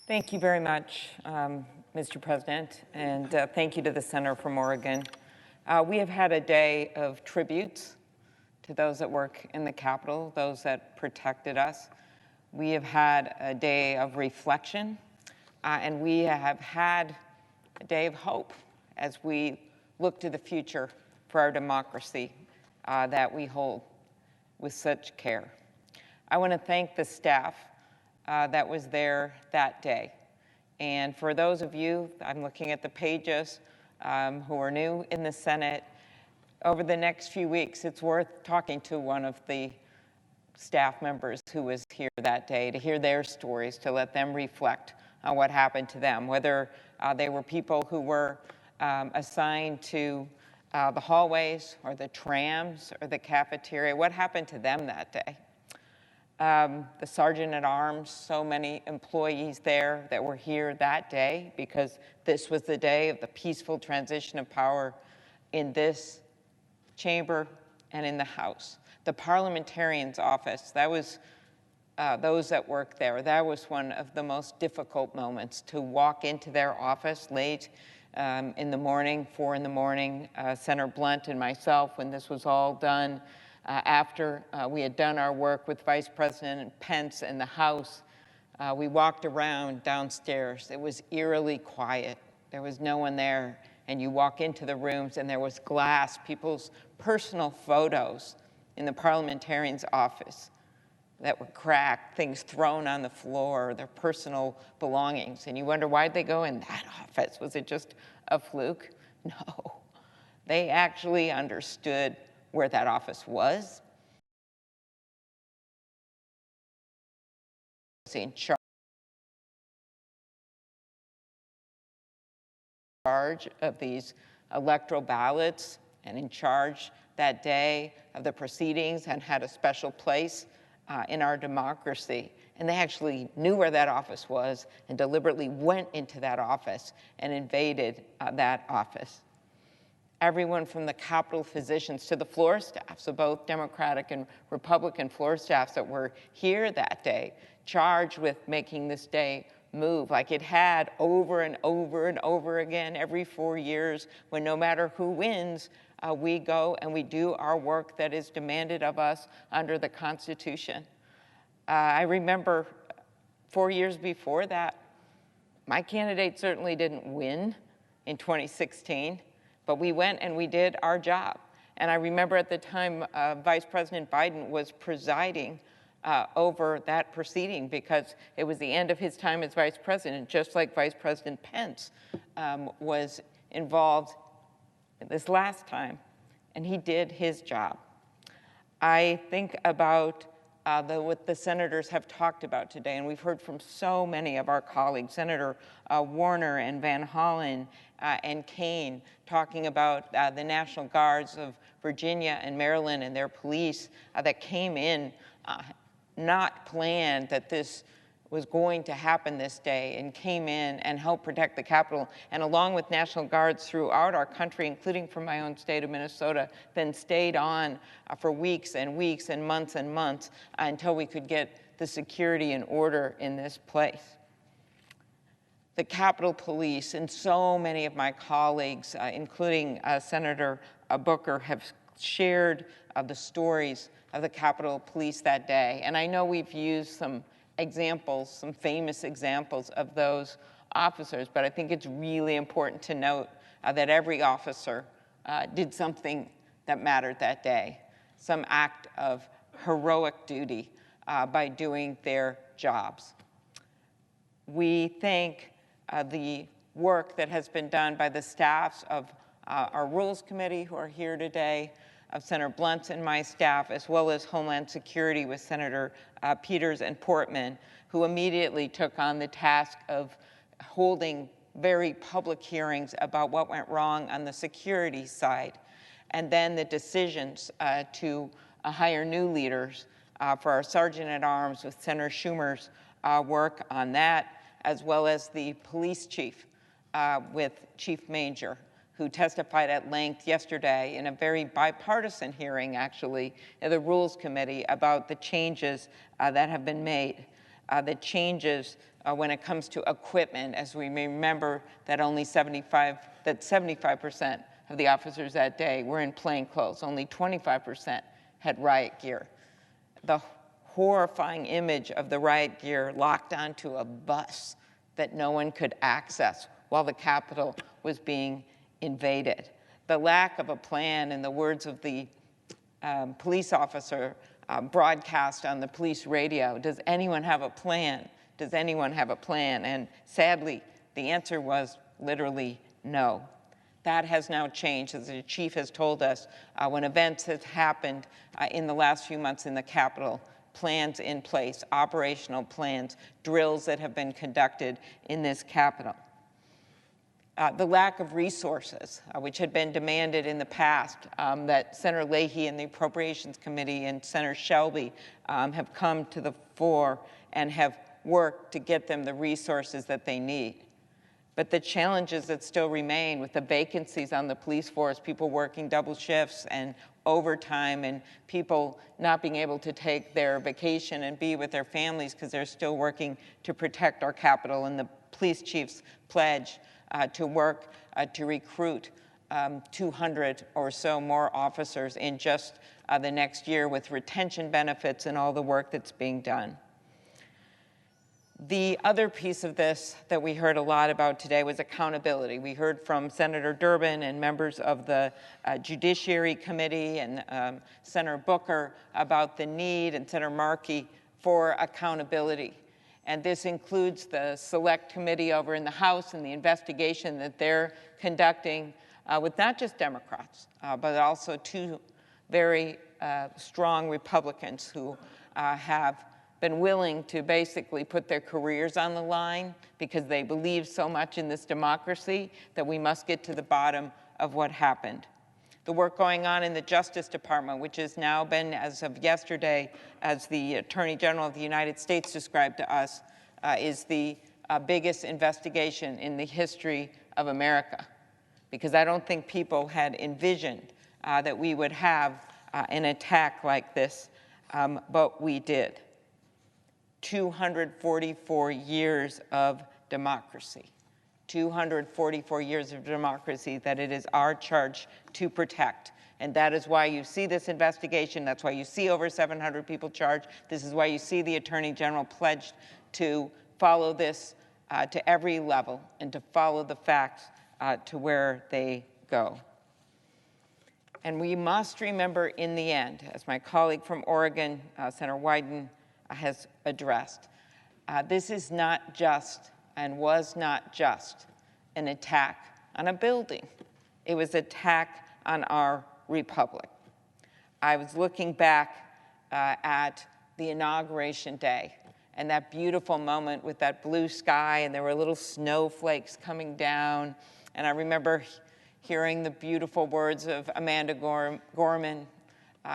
Thank you very much, Mr. President, and thank you to the Center from Oregon. We have had a day of tributes to those that work in the Capitol, those that protected us. We have had a day of reflection, and we have had a day of hope as we look to the future for our democracy that we hold with such care. I want to thank the staff that was there that day. And for those of you, I'm looking at the pages, who are new in the Senate, over the next few weeks, it's worth talking to one of the staff members who was here that day to hear their stories, to let them reflect on what happened to them, whether they were people who were assigned to the hallways or the trams or the cafeteria, what happened to them that day. The sergeant at arms, so many employees there that were here that day because this was the day of the peaceful transition of power in this chamber and in the House. The parliamentarian's office, that was those that worked there, that was one of the most difficult moments, to walk into their office late in the morning, 4 in the morning, Senator Blunt and myself, when this was all done, after we had done our work with Vice President Pence in the House, we walked around downstairs. It was eerily quiet. There was no one there. And you walk into the rooms and there was glass, people's personal photos in the parliamentarian's office that were cracked, things thrown on the floor, their personal belongings. And you wonder, why'd they go in that office? Was it just a fluke? No. They actually understood where that office was. In charge of these electoral ballots and in charge that day of the proceedings and had a special place in our democracy. And they actually knew where that office was and deliberately went into that office and invaded that office. Everyone from the Capitol physicians to the floor staff, so both Democratic and Republican floor staffs that were here that day, charged with making this day move like it had over and over and over again every 4 years, when no matter who wins, we go and we do our work that is demanded of us under the Constitution. I remember 4 years before that, my candidate certainly didn't win in 2016, but we went and we did our job. And I remember at the time, Vice President Biden was presiding over that proceeding because it was the end of his time as vice president, just like Vice President Pence was involved this last time, and he did his job. I think about what the senators have talked about today, and we've heard from so many of our colleagues, Senator Warner and Van Hollen and Kaine, talking about the National Guards of Virginia and Maryland and their police that came in not planned that this was going to happen this day, and came in and helped protect the Capitol, and along with National Guards throughout our country, including from my own state of Minnesota, then stayed on for weeks and weeks and months until we could get the security and order in this place. The Capitol Police and so many of my colleagues, including Senator Booker, have shared the stories of the Capitol Police that day. And I know we've used some examples, some famous examples of those officers, but I think it's really important to note that every officer did something that mattered that day, some act of heroic duty by doing their jobs. We thank the work that has been done by the staffs of our Rules Committee who are here today, of Senator Blunt and my staff, as well as Homeland Security with Senator Peters and Portman, who immediately took on the task of holding very public hearings about what went wrong on the security side, and then the decisions to hire new leaders for our Sergeant at Arms with Senator Schumer's work on that, as well as the police chief with Chief Manger, who testified at length yesterday in a very bipartisan hearing, actually, in the Rules Committee about the changes that have been made. the changes when it comes to equipment, as we may remember that only 75% of the officers that day were in plain clothes. Only 25% had riot gear. The horrifying image of the riot gear locked onto a bus that no one could access while the Capitol was being invaded. The lack of a plan, in the words of the police officer broadcast on the police radio, does anyone have a plan? Does anyone have a plan? And sadly, the answer was literally no. That has now changed, as the chief has told us, when events have happened in the last few months in the Capitol, plans in place, operational plans, drills that have been conducted in this Capitol. The lack of resources, which had been demanded in the past, that Senator Leahy and the Appropriations Committee and Senator Shelby have come to the fore and have worked to get them the resources that they need. But the challenges that still remain with the vacancies on the police force, people working double shifts and overtime, and people not being able to take their vacation and be with their families because they're still working to protect our Capitol, and the police chief's pledge to work to recruit 200 or so more officers in just the next year with retention benefits and all the work that's being done. The other piece of this that we heard a lot about today was accountability. We heard from Senator Durbin and members of the Judiciary Committee and Senator Booker about the need, and Senator Markey, for accountability. And this includes the Select Committee over in the House and the investigation that they're conducting with not just Democrats, but also two very strong Republicans who have been willing to basically put their careers on the line because they believe so much in this democracy that we must get to the bottom of what happened. The work going on in the Justice Department, which has now been, as of yesterday, as the Attorney General of the United States described to us, is the biggest investigation in the history of America. Because I don't think people had envisioned that we would have an attack like this, but we did. 244 years of democracy. 244 years of democracy that it is our charge to protect. And that is why you see this investigation. That's why you see over 700 people charged. This is why you see the Attorney General pledged to follow this to every level and to follow the facts to where they go. And we must remember in the end, as my colleague from Oregon, Senator Wyden, has addressed, this is not just and was not just an attack on a building. It was an attack on our republic. I was looking back at the inauguration day and that beautiful moment with that blue sky, and there were little snowflakes coming down. And I remember hearing the beautiful words of Amanda Gorman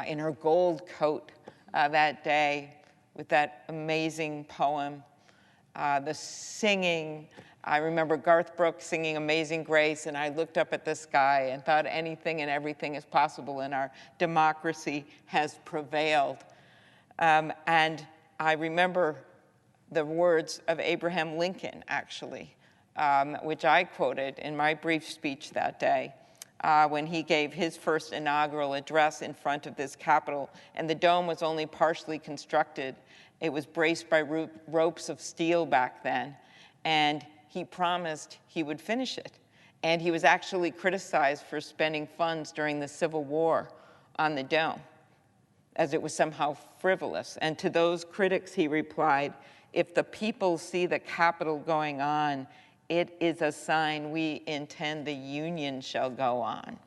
in her gold coat that day with that amazing poem. The singing, I remember Garth Brooks singing Amazing Grace, and I looked up at the sky and thought anything and everything is possible, and our democracy has prevailed. And I remember the words of Abraham Lincoln, actually, which I quoted in my brief speech that day when he gave his first inaugural address in front of this Capitol, and the dome was only partially constructed. It was braced by ropes of steel back then, and he promised he would finish it. And he was actually criticized for spending funds during the Civil War on the dome, as it was somehow frivolous. And to those critics, he replied, "If the people see the Capitol going on, it is a sign we intend the Union shall go on."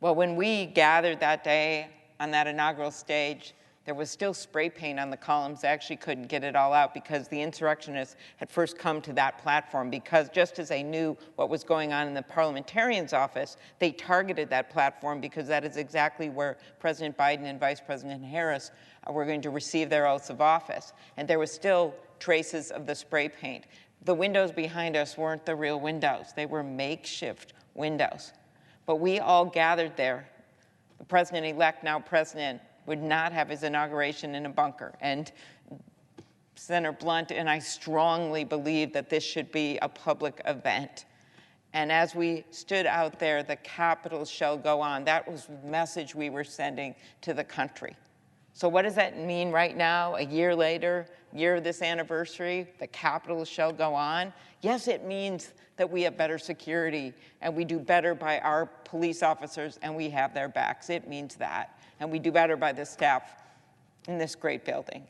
Well, when we gathered that day on that inaugural stage, there was still spray paint on the columns. They actually couldn't get it all out because the insurrectionists had first come to that platform, because just as they knew what was going on in the parliamentarian's office, they targeted that platform because that is exactly where President Biden and Vice President Harris were going to receive their oaths of office. And there was still traces of the spray paint. The windows behind us weren't the real windows. They were makeshift windows. But we all gathered there. The president-elect, now president, would not have his inauguration in a bunker. And Senator Blunt and I strongly believe that this should be a public event. And as we stood out there, the Capitol shall go on. That was the message we were sending to the country. So what does that mean right now, a year later, year of this anniversary, the Capitol shall go on? Yes, it means that we have better security and we do better by our police officers and we have their backs. It means that. And we do better by the staff in this great building.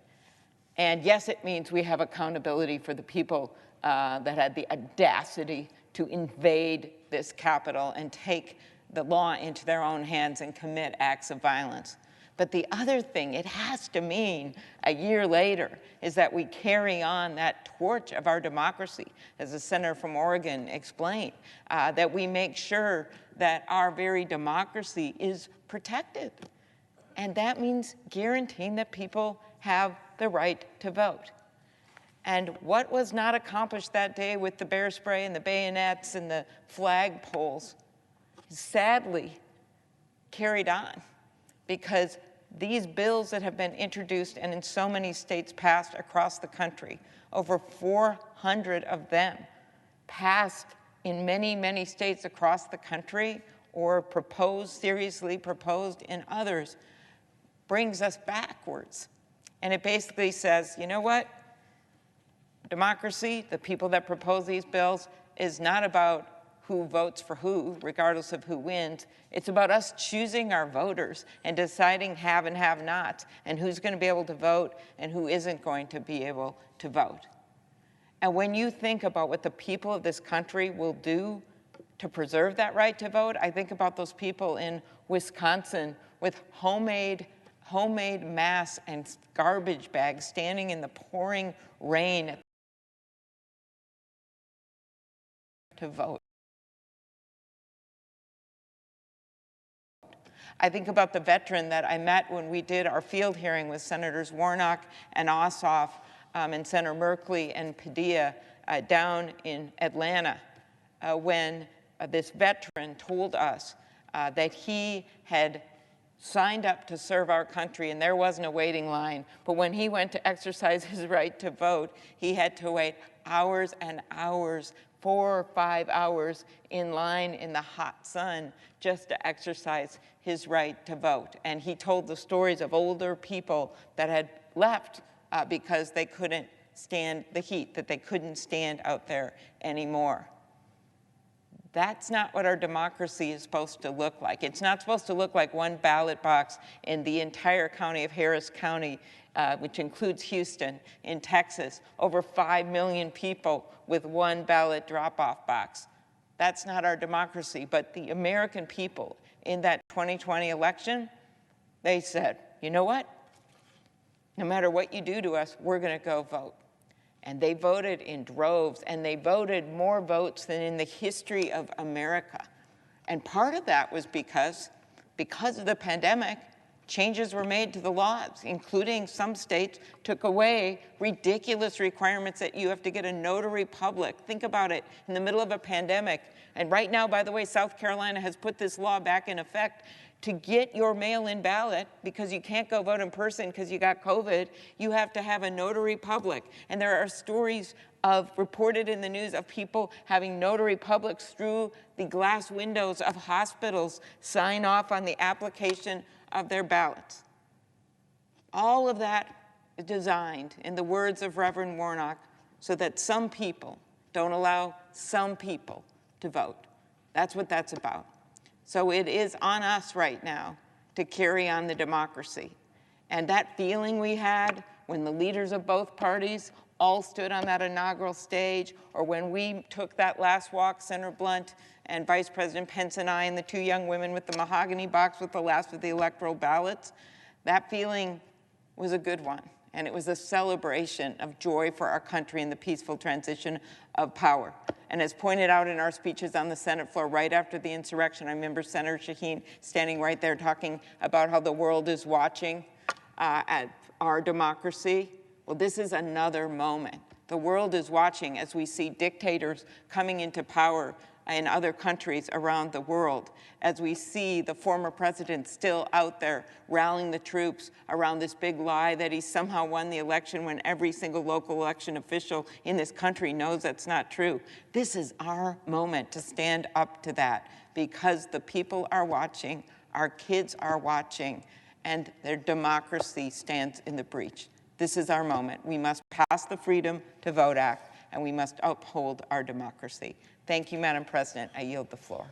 And yes, it means we have accountability for the people that had the audacity to invade this Capitol and take the law into their own hands and commit acts of violence. But the other thing it has to mean a year later is that we carry on that torch of our democracy, as the senator from Oregon explained, that we make sure that our very democracy is protected. And that means guaranteeing that people have the right to vote. And what was not accomplished that day with the bear spray and the bayonets and the flagpoles sadly carried on, because these bills that have been introduced and in so many states passed across the country, over 400 of them passed in many, many states across the country or proposed, seriously proposed in others, brings us backwards. And it basically says, you know what? Democracy, the people that propose these bills, is not about who votes for who, regardless of who wins. It's about us choosing our voters and deciding have and have nots, and who's going to be able to vote and who isn't going to be able to vote. And when you think about what the people of this country will do to preserve that right to vote, I think about those people in Wisconsin with homemade masks and garbage bags standing in the pouring rain to vote. I think about the veteran that I met when we did our field hearing with Senators Warnock and Ossoff and Senator Merkley and Padilla down in Atlanta, when this veteran told us that he had signed up to serve our country and there wasn't a waiting line, but when he went to exercise his right to vote, he had to wait hours and hours, 4 or 5 hours in line in the hot sun just to exercise his right to vote. And he told the stories of older people that had left because they couldn't stand the heat, that they couldn't stand out there anymore. That's not what our democracy is supposed to look like. It's not supposed to look like one ballot box in the entire county of Harris County, which includes Houston, in Texas, over 5 million people with one ballot drop-off box. That's not our democracy. But the American people in that 2020 election, they said, you know what? No matter what you do to us, we're going to go vote. And they voted in droves, and they voted more votes than in the history of America. And part of that was because of the pandemic, changes were made to the laws, including some states took away ridiculous requirements that you have to get a notary public. Think about it, in the middle of a pandemic. And right now, by the way, South Carolina has put this law back in effect. To get your mail-in ballot, because you can't go vote in person because you got COVID, you have to have a notary public. And there are stories reported in the news of people having notary publics through the glass windows of hospitals sign off on the application of their ballots. All of that is designed, in the words of Reverend Warnock, so that some people don't allow some people to vote. That's what that's about. So it is on us right now to carry on the democracy. And that feeling we had when the leaders of both parties all stood on that inaugural stage, or when we took that last walk, Senator Blunt and Vice President Pence and I, and the 2 young women with the mahogany box with the last of the electoral ballots, that feeling was a good one. And it was a celebration of joy for our country and the peaceful transition of power. And as pointed out in our speeches on the Senate floor right after the insurrection, I remember Senator Shaheen standing right there talking about how the world is watching at our democracy. Well, this is another moment. The world is watching as we see dictators coming into power in other countries around the world, as we see the former president still out there rallying the troops around this big lie that he somehow won the election when every single local election official in this country knows that's not true. This is our moment to stand up to that, because the people are watching, our kids are watching, and their democracy stands in the breach. This is our moment. We must pass the Freedom to Vote Act, and we must uphold our democracy. Thank you, Madam President. I yield the floor.